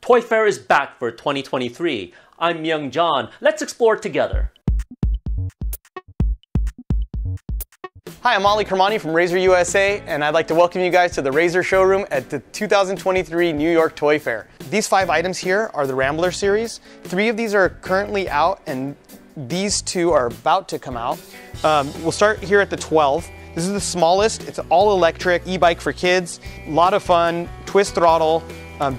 Toy Fair is back for 2023. I'm Young John. Let's explore together. Hi, I'm Ali Kermani from Razor USA, and I'd like to welcome you guys to the Razor showroom at the 2023 New York Toy Fair. These 5 items here are the Rambler Series. 3 of these are currently out, and these 2 are about to come out. We'll start here at the 12. This is the smallest. It's all electric e-bike for kids. A lot of fun, twist throttle.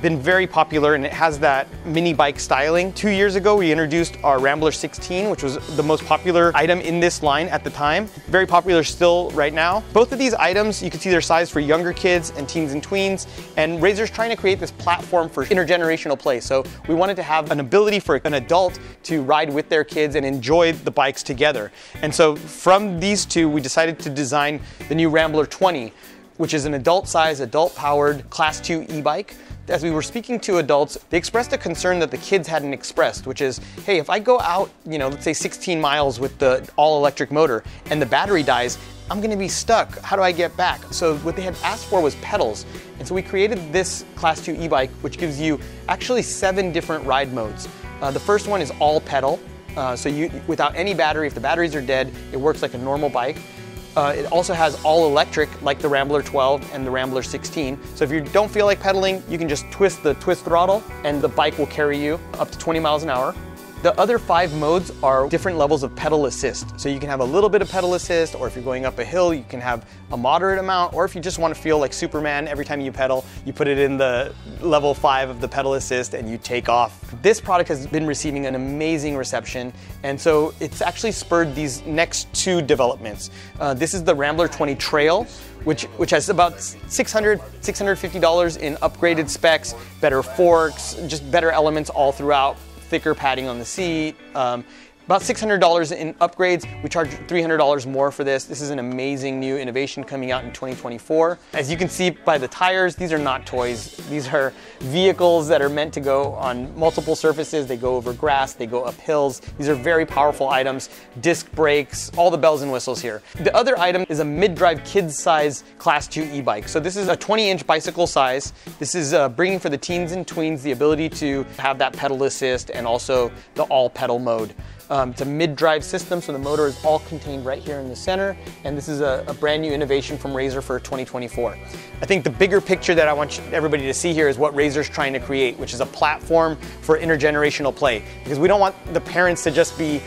Been very popular, and it has that mini bike styling. 2 years ago, we introduced our Rambler 16, which was the most popular item in this line at the time. Very popular still right now. Both of these items, you can see their size for younger kids and teens and tweens, and Razor's trying to create this platform for intergenerational play. So we wanted to have an ability for an adult to ride with their kids and enjoy the bikes together. And so from these 2, we decided to design the new Rambler 20, which is an adult size, adult powered Class 2 e-bike. As we were speaking to adults, they expressed a concern that the kids hadn't expressed, which is, hey, if I go out, let's say 16 miles with the all-electric motor and the battery dies, I'm gonna be stuck. How do I get back? So what they had asked for was pedals. And so we created this Class 2 e-bike, which gives you actually 7 different ride modes. The first one is all pedal. So without any battery, if the batteries are dead, it works like a normal bike. It also has all electric, like the Rambler 12 and the Rambler 16. So if you don't feel like pedaling, you can just twist the twist throttle and the bike will carry you up to 20 miles an hour. The other 5 modes are different levels of pedal assist. So you can have a little bit of pedal assist, or if you're going up a hill, you can have a moderate amount, or if you just want to feel like Superman every time you pedal, you put it in the level 5 of the pedal assist and you take off. This product has been receiving an amazing reception, and so it's actually spurred these next 2 developments. This is the Rambler 20 Trail, which has about $650 in upgraded specs, better forks, just better elements all throughout. Thicker padding on the seat, about $600 in upgrades. We charge $300 more for this. This is an amazing new innovation coming out in 2024. As you can see by the tires, these are not toys. These are vehicles that are meant to go on multiple surfaces. They go over grass, they go up hills. These are very powerful items. Disc brakes, all the bells and whistles here. The other item is a mid-drive kids size Class 2 e-bike. So this is a 20-inch bicycle size. This is bringing for the teens and tweens the ability to have that pedal assist and also the all pedal mode. It's a mid-drive system, so the motor is all contained right here in the center, and this is a brand new innovation from Razor for 2024. I think the bigger picture that I want everybody to see here is what Razor's trying to create, which is a platform for intergenerational play, because we don't want the parents to just be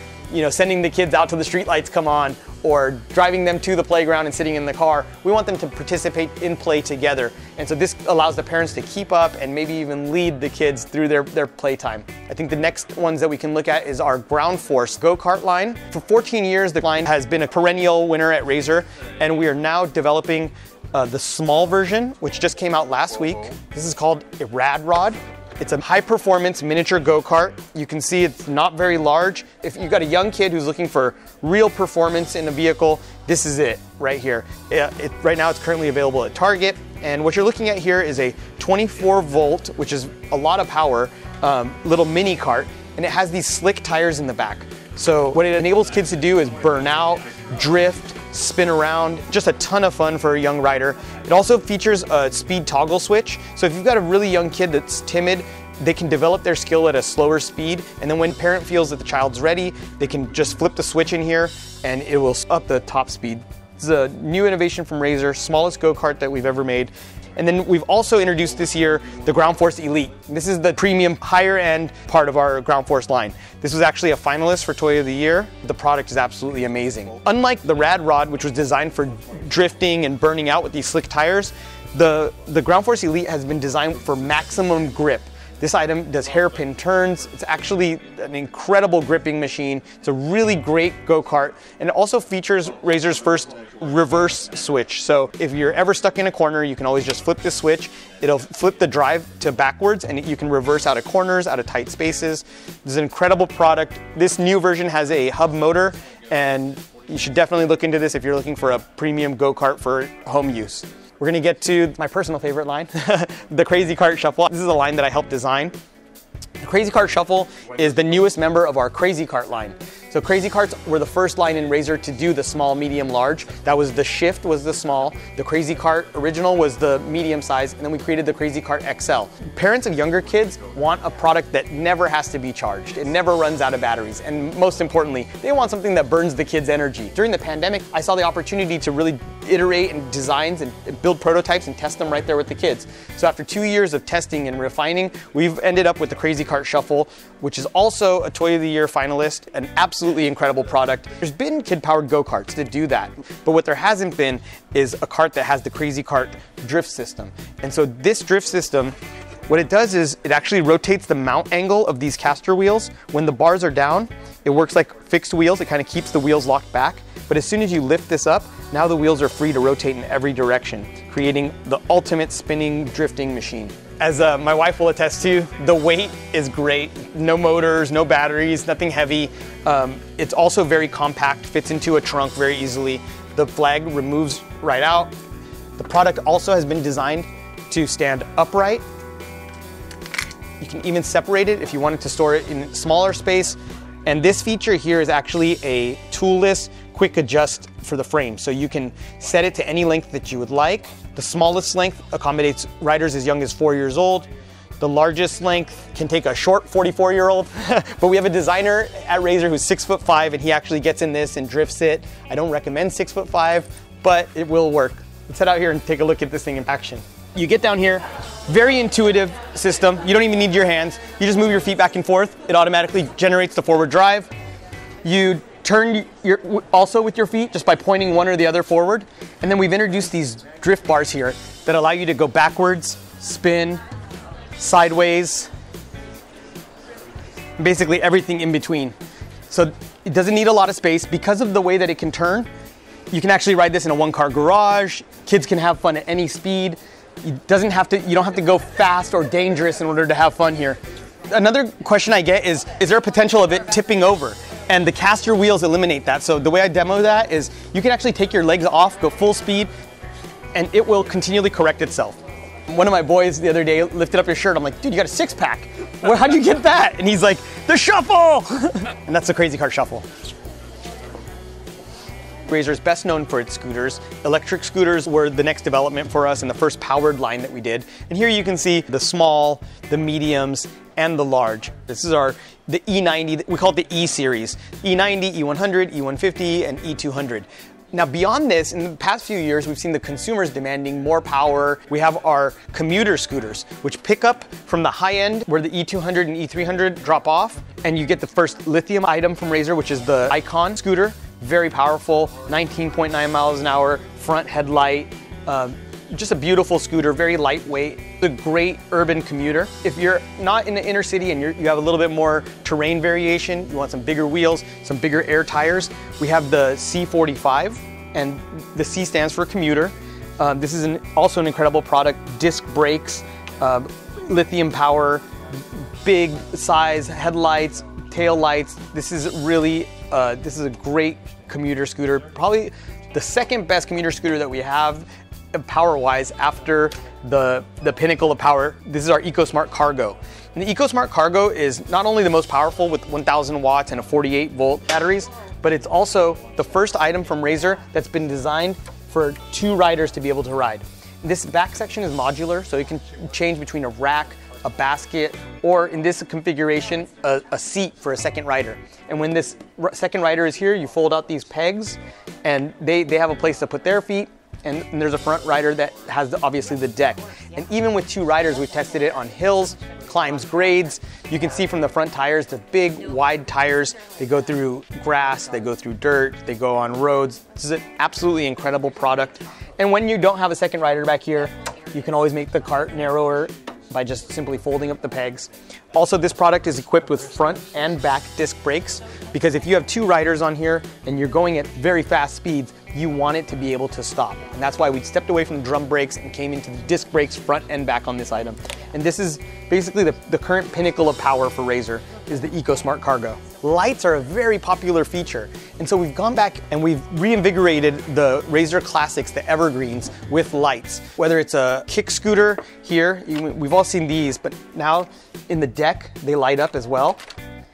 sending the kids out till the street lights come on or driving them to the playground and sitting in the car. We want them to participate in play together. And so this allows the parents to keep up and maybe even lead the kids through their playtime. I think the next ones that we can look at is our Ground Force Go-Kart line. For 14 years, the line has been a perennial winner at Razor, and we are now developing the small version, which just came out last week. This is called a Rad Rod. It's a high-performance miniature go-kart. You can see it's not very large. If you've got a young kid who's looking for real performance in a vehicle, this is it right here. Right now it's currently available at Target. And what you're looking at here is a 24-volt, which is a lot of power, little mini kart, and it has these slick tires in the back. So what it enables kids to do is burn out, drift, spin around, just a ton of fun for a young rider. It also features a speed toggle switch. So if you've got a really young kid that's timid, they can develop their skill at a slower speed, and then when parent feels that the child's ready, they can just flip the switch in here and it will up the top speed. This is a new innovation from Razor, smallest go-kart that we've ever made. And then we've also introduced this year the Ground Force Elite. This is the premium higher end part of our Ground Force line. This was actually a finalist for Toy of the Year. The product is absolutely amazing. Unlike the Rad Rod, which was designed for drifting and burning out with these slick tires, the Ground Force Elite has been designed for maximum grip. This item does hairpin turns. It's actually an incredible gripping machine. It's a really great go-kart, and it also features Razor's first reverse switch. So if you're ever stuck in a corner, you can always just flip the switch. It'll flip the drive to backwards, and you can reverse out of corners, out of tight spaces. This is an incredible product. This new version has a hub motor, and you should definitely look into this if you're looking for a premium go-kart for home use. We're gonna get to my personal favorite line, the CrazyCart Shuffle. This is a line that I helped design. The CrazyCart Shuffle is the newest member of our CrazyCart line. So CrazyCarts were the first line in Razor to do the small, medium, large. That was the Shift was the small. The CrazyCart original was the medium size, and then we created the CrazyCart XL. Parents of younger kids want a product that never has to be charged. It never runs out of batteries. And most importantly, they want something that burns the kids' energy. During the pandemic, I saw the opportunity to really iterate and designs and build prototypes and test them right there with the kids. So after 2 years of testing and refining, we've ended up with the CrazyCart Shuffle, which is also a Toy of the Year finalist, an absolutely incredible product. There's been kid-powered go-karts to do that, but what there hasn't been is a cart that has the CrazyCart drift system. And so this drift system, what it does is it actually rotates the mount angle of these caster wheels. When the bars are down, it works like fixed wheels. It kind of keeps the wheels locked back. But as soon as you lift this up, now the wheels are free to rotate in every direction, creating the ultimate spinning, drifting machine. As my wife will attest to, the weight is great. No motors, no batteries, nothing heavy. It's also very compact, fits into a trunk very easily. The flag removes right out. The product also has been designed to stand upright. You can even separate it if you wanted to store it in smaller space. And this feature here is actually a toolless quick adjust for the frame. So you can set it to any length that you would like. The smallest length accommodates riders as young as 4 years old. The largest length can take a short 44-year-old. But we have a designer at Razor who's 6'5", and he actually gets in this and drifts it. I don't recommend 6'5", but it will work. Let's head out here and take a look at this thing in action. You get down here, very intuitive system. You don't even need your hands. You just move your feet back and forth. It automatically generates the forward drive. You turn also with your feet just by pointing one or the other forward. And then we've introduced these drift bars here that allow you to go backwards, spin, sideways, basically everything in between. So it doesn't need a lot of space. Because of the way that it can turn, you can actually ride this in a one-car garage. Kids can have fun at any speed. You don't have to go fast or dangerous in order to have fun here. Another question I get is there a potential of it tipping over? And the caster wheels eliminate that. So the way I demo that is you can actually take your legs off, go full speed, and it will continually correct itself. One of my boys the other day lifted up his shirt. I'm like, dude, you got a six-pack. How'd you get that? And he's like, the Shuffle! And that's the CrazyCart Shuffle. Razor is best known for its scooters. Electric scooters were the next development for us and the first powered line that we did. And here you can see the small, the mediums, and the large. This is the E90, we call it the E Series. E90, E100, E150, and E200. Now beyond this, in the past few years, we've seen the consumers demanding more power. We have our commuter scooters, which pick up from the high end where the E200 and E300 drop off, and you get the first lithium item from Razor, which is the Icon scooter. Very powerful, 19.9 miles an hour, front headlight, just a beautiful scooter, very lightweight. A great urban commuter. If you're not in the inner city and you have a little bit more terrain variation, you want some bigger wheels, some bigger air tires, we have the C45, and the C stands for Commuter. This is also an incredible product. Disc brakes, lithium power, big size headlights, tail lights. This is really, this is a great commuter scooter. Probably the second best commuter scooter that we have power-wise after the pinnacle of power. This is our EcoSmart Cargo. And the EcoSmart Cargo is not only the most powerful with 1,000 watts and a 48-volt batteries, but it's also the first item from Razor that's been designed for 2 riders to be able to ride. This back section is modular, so you can change between a rack, a basket, or in this configuration, a seat for a second rider. And when this second rider is here, you fold out these pegs, and they have a place to put their feet, and there's a front rider that has obviously the deck. And even with 2 riders, we've tested it on hills, climbs grades. You can see from the front tires, the big wide tires. They go through grass, they go through dirt, they go on roads. This is an absolutely incredible product. And when you don't have a second rider back here, you can always make the cart narrower by just simply folding up the pegs. Also, this product is equipped with front and back disc brakes, because if you have 2 riders on here and you're going at very fast speeds, you want it to be able to stop. And that's why we stepped away from the drum brakes and came into the disc brakes front and back on this item. And this is basically the current pinnacle of power for Razor, is the EcoSmart Cargo. Lights are a very popular feature. And so we've gone back and we've reinvigorated the Razor classics, the evergreens, with lights. Whether it's a kick scooter here, we've all seen these, but now in the deck, they light up as well.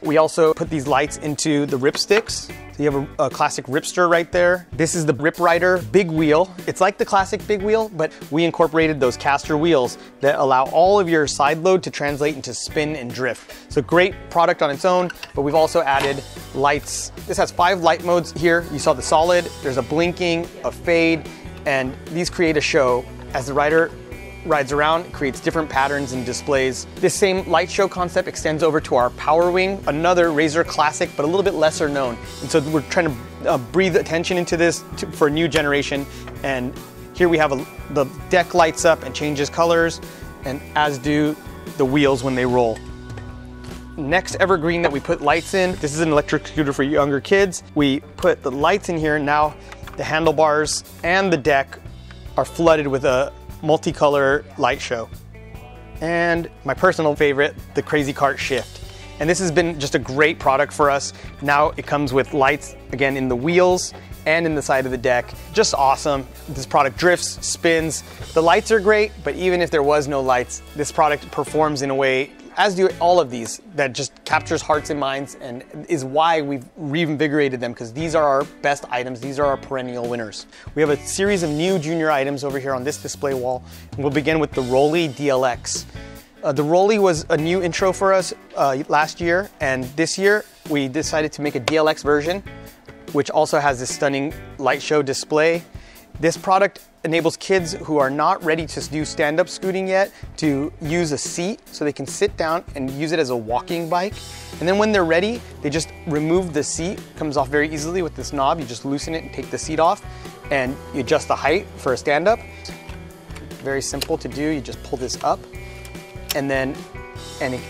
We also put these lights into the rip sticks. So you have a classic ripster right there. This is the RipRider big wheel. It's like the classic big wheel, but we incorporated those caster wheels that allow all of your side load to translate into spin and drift. So great product on its own, but we've also added lights. This has 5 light modes here. You saw the solid, there's a blinking, a fade, and these create a show. As the rider rides around, it creates different patterns and displays. This same light show concept extends over to our PowerWing, another Razor classic, but a little bit lesser known. And so we're trying to breathe attention into this for a new generation. And here we have the deck lights up and changes colors, and as do the wheels when they roll. Next evergreen that we put lights in, this is an electric scooter for younger kids. We put the lights in here, now the handlebars and the deck are flooded with a multicolor light show. And my personal favorite, the CrazyCart Shift. And this has been just a great product for us. Now it comes with lights, again, in the wheels and in the side of the deck. Just awesome. This product drifts, spins. The lights are great, but even if there was no lights, this product performs in a way, as do all of these, that just captures hearts and minds and is why we've reinvigorated them, because these are our best items. These are our perennial winners. We have a series of new junior items over here on this display wall. And we'll begin with the Rollie DLX. The Rollie was a new intro for us last year, and this year we decided to make a DLX version, which also has this stunning light show display. This product enables kids who are not ready to do stand-up scooting yet to use a seat so they can sit down and use it as a walking bike. And then when they're ready, they just remove the seat. It comes off very easily with this knob. You just loosen it and take the seat off, and you adjust the height for a stand-up. Very simple to do. You just pull this up, and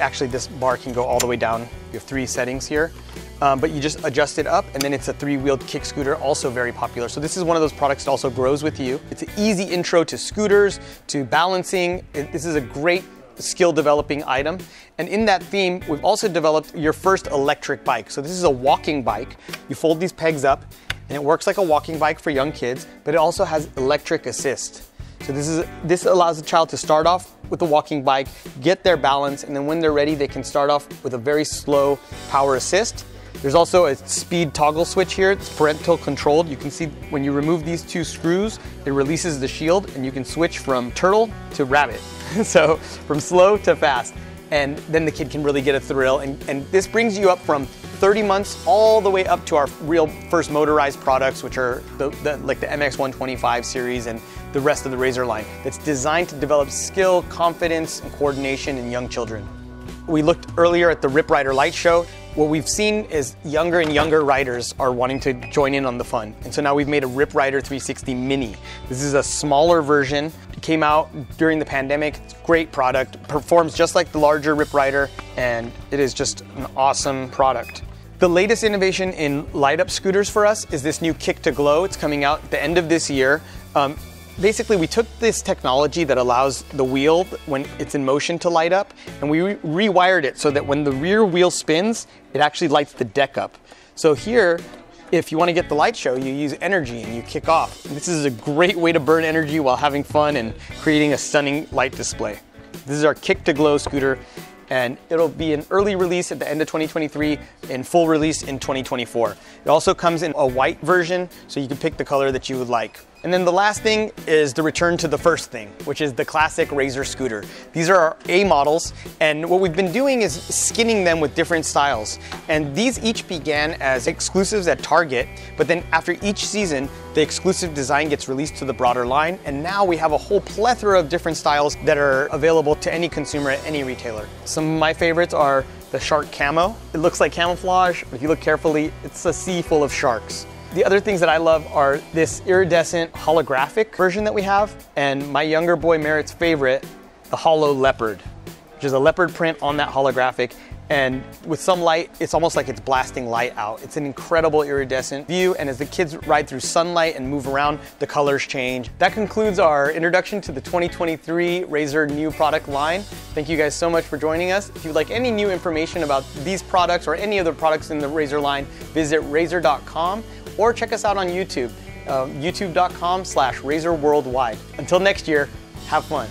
actually this bar can go all the way down. You have 3 settings here. But you just adjust it up, and then it's a 3-wheeled kick scooter, also very popular. So this is one of those products that also grows with you. It's an easy intro to scooters, to balancing. This is a great skill developing item. And in that theme, we've also developed your first electric bike. So this is a walking bike. You fold these pegs up, and it works like a walking bike for young kids, but it also has electric assist. So this allows the child to start off with the walking bike, get their balance, and then when they're ready, they can start off with a very slow power assist. There's also a speed toggle switch here. It's parental controlled. You can see when you remove these 2 screws, it releases the shield, and you can switch from turtle to rabbit. So from slow to fast. And then the kid can really get a thrill. And this brings you up from 30 months all the way up to our real first motorized products, which are like the MX125 series and the rest of the Razor line. That's designed to develop skill, confidence, and coordination in young children. We looked earlier at the RipRider light show. What we've seen is younger and younger riders are wanting to join in on the fun. And so now we've made a RipRider 360 Mini. This is a smaller version. It came out during the pandemic. It's a great product. Performs just like the larger RipRider, and it is just an awesome product. The latest innovation in light up scooters for us is this new Kick to Glow. It's coming out at the end of this year. Basically, we took this technology that allows the wheel, when it's in motion, to light up, and we rewired it so that when the rear wheel spins, it actually lights the deck up. So here, if you want to get the light show, you use energy and you kick off. This is a great way to burn energy while having fun and creating a stunning light display. This is our Kick to Glow scooter, and it'll be an early release at the end of 2023 and full release in 2024. It also comes in a white version, so you can pick the color that you would like. And then the last thing is the return to the first thing, which is the classic Razor scooter. These are our A models, and what we've been doing is skinning them with different styles. And these each began as exclusives at Target, but then after each season, the exclusive design gets released to the broader line, and now we have a whole plethora of different styles that are available to any consumer at any retailer. Some of my favorites are the shark camo. It looks like camouflage, but if you look carefully, it's a sea full of sharks. The other things that I love are this iridescent holographic version that we have, and my younger boy Merritt's favorite, the hollow leopard, which is a leopard print on that holographic. And with some light, it's almost like it's blasting light out. It's an incredible iridescent view, and as the kids ride through sunlight and move around, the colors change. That concludes our introduction to the 2023 Razor new product line. Thank you guys so much for joining us. If you'd like any new information about these products or any other products in the Razor line, visit razor.com or check us out on YouTube, youtube.com/razorworldwide. Until next year, have fun.